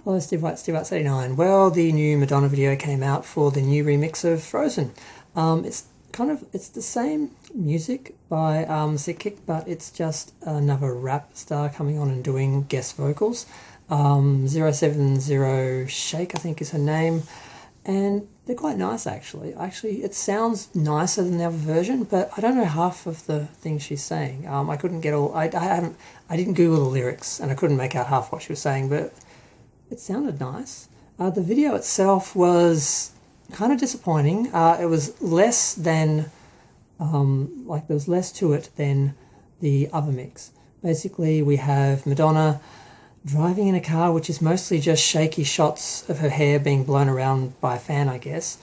Hello, Steve White, Steve White 89. Well, the new Madonna video came out for the new remix of Frozen. It's the same music by Sickick, but it's just another rap star coming on and doing guest vocals. 070 Shake, I think is her name, and they're quite nice actually. It sounds nicer than the other version, but I don't know half of the things she's saying. I couldn't get all. I didn't Google the lyrics, and I couldn't make out half what she was saying, but it sounded nice. The video itself was kind of disappointing. It was less than, there was less to it than the other mix. Basically, we have Madonna driving in a car, which is mostly just shaky shots of her hair being blown around by a fan, I guess,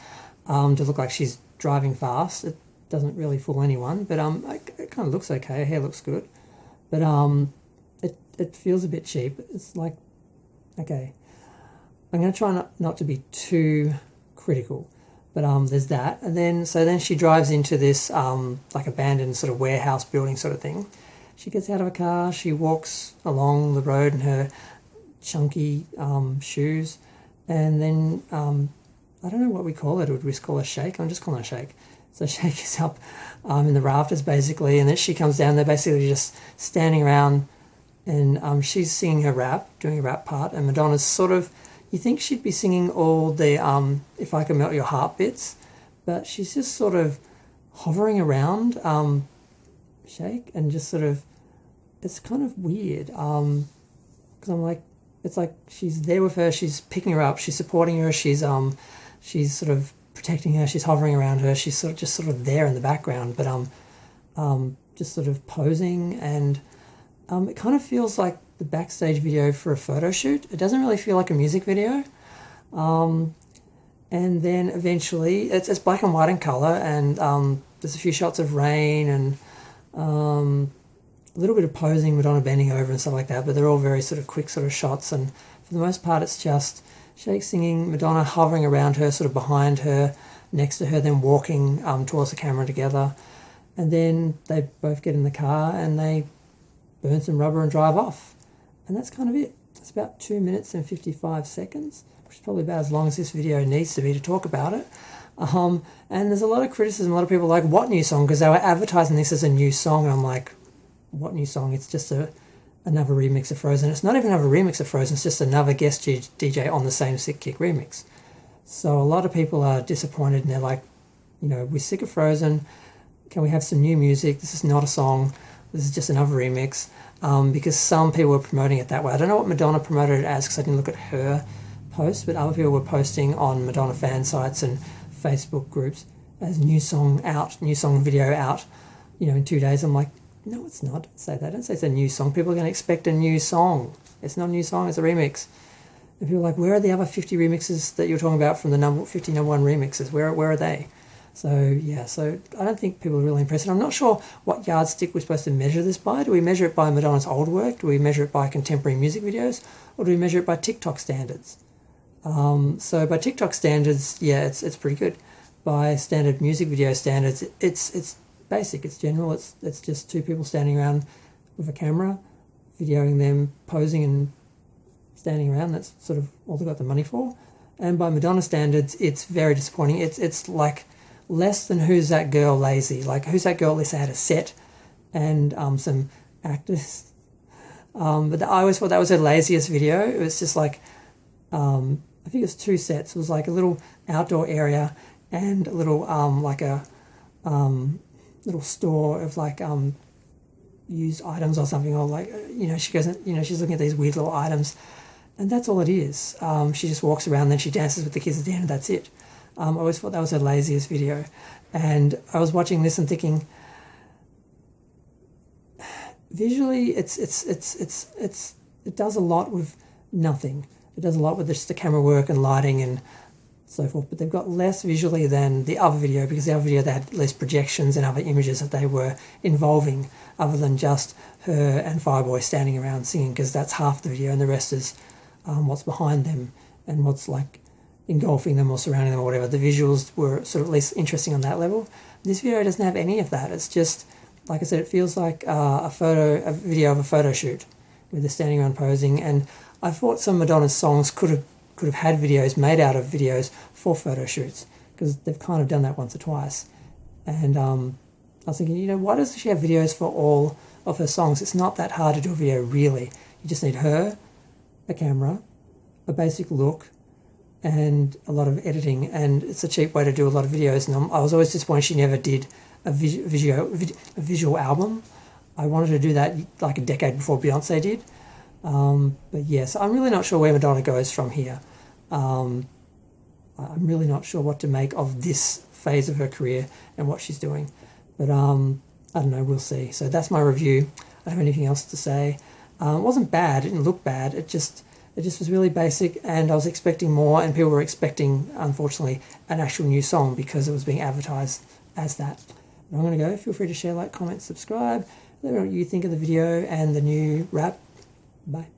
to look like she's driving fast. It doesn't really fool anyone, but it kind of looks okay. Her hair looks good, but it feels a bit cheap. It's like, okay, I'm going to try not to be too critical, but there's that. And then she drives into this like abandoned sort of warehouse building sort of thing. She gets out of a car, she walks along the road in her chunky shoes, and then I don't know what we call it. Would we call it a shake? I'm just calling it a shake. So Shake is up in the rafters basically, and then she comes down. They're basically just standing around, and she's singing her rap, doing a rap part, and Madonna's sort of, you think she'd be singing all the If I Can Melt Your Heart bits, but she's just sort of hovering around Shake, and just sort of, it's kind of weird because I'm like, it's like she's there with her, she's picking her up, she's supporting her, she's sort of protecting her, she's hovering around her, she's just sort of there in the background, but just sort of posing, and it kind of feels like the backstage video for a photo shoot. It doesn't really feel like a music video. And then eventually it's black and white in colour, and there's a few shots of rain and a little bit of posing, Madonna bending over and stuff like that, but they're all very sort of quick sort of shots, and for the most part it's just Shake singing, Madonna hovering around her, sort of behind her, next to her, then walking towards the camera together, and then they both get in the car and they burn some rubber and drive off. And that's kind of it. It's about 2 minutes and 55 seconds, which is probably about as long as this video needs to be to talk about it. And there's a lot of criticism. A lot of people are like, what new song? Because they were advertising this as a new song, and I'm like, what new song? It's just another remix of Frozen. It's not even another remix of Frozen, it's just another guest DJ on the same Sickick remix. So a lot of people are disappointed, and they're like, we're sick of Frozen. Can we have some new music? This is not a song. This is just another remix. Because some people were promoting it that way. I don't know what Madonna promoted it as because I didn't look at her post, but other people were posting on Madonna fan sites and Facebook groups as new song video out, in 2 days. I'm like, no, it's not. Don't say that. Don't say it's a new song. People are going to expect a new song. It's not a new song, it's a remix. And people are like, where are the other 50 remixes that you're talking about from the 50 number one remixes? Where are they? So I don't think people are really impressed. And I'm not sure what yardstick we're supposed to measure this by. Do we measure it by Madonna's old work? Do we measure it by contemporary music videos? Or do we measure it by TikTok standards? So by TikTok standards, yeah, it's pretty good. By standard music video standards, it's basic, it's general, it's just two people standing around with a camera, videoing them posing and standing around. That's sort of all they got the money for. And by Madonna standards, it's very disappointing. It's like less than Who's That Girl Lazy. Like Who's That Girl at least had a set and some actors. But I always thought that was her laziest video. It was just like, I think it was 2 sets. It was like a little outdoor area and a little little store of like used items or something, or like, she goes, she's looking at these weird little items, and that's all it is. She just walks around, then she dances with the kids at the end, and that's it. I always thought that was her laziest video, and I was watching this and thinking, visually, it does a lot with nothing. It does a lot with just the camera work and lighting and so forth, but they've got less visually than the other video, because the other video they had less projections and other images that they were involving, other than just her and Fireboy standing around singing, because that's half the video, and the rest is what's behind them and what's like engulfing them or surrounding them or whatever. The visuals were sort of at least interesting on that level. This video doesn't have any of that. It's just, like I said, it feels like a video of a photo shoot where they're standing around posing, and I thought some Madonna's songs could have had videos made out of videos for photo shoots, because they've kind of done that once or twice. And I was thinking, you know, why doesn't she have videos for all of her songs? It's not that hard to do a video, really. You just need her, a camera, a basic look, and a lot of editing, and it's a cheap way to do a lot of videos. And I was always disappointed she never did a visual album. I wanted to do that like a decade before Beyonce did. But yes, I'm really not sure where Madonna goes from here. I'm really not sure what to make of this phase of her career and what she's doing. But I don't know, we'll see. So that's my review. I don't have anything else to say. It wasn't bad, it didn't look bad, it just was really basic, and I was expecting more, and people were expecting, unfortunately, an actual new song because it was being advertised as that. And I'm going to go. Feel free to share, like, comment, subscribe. Let me know what you think of the video and the new rap. Bye.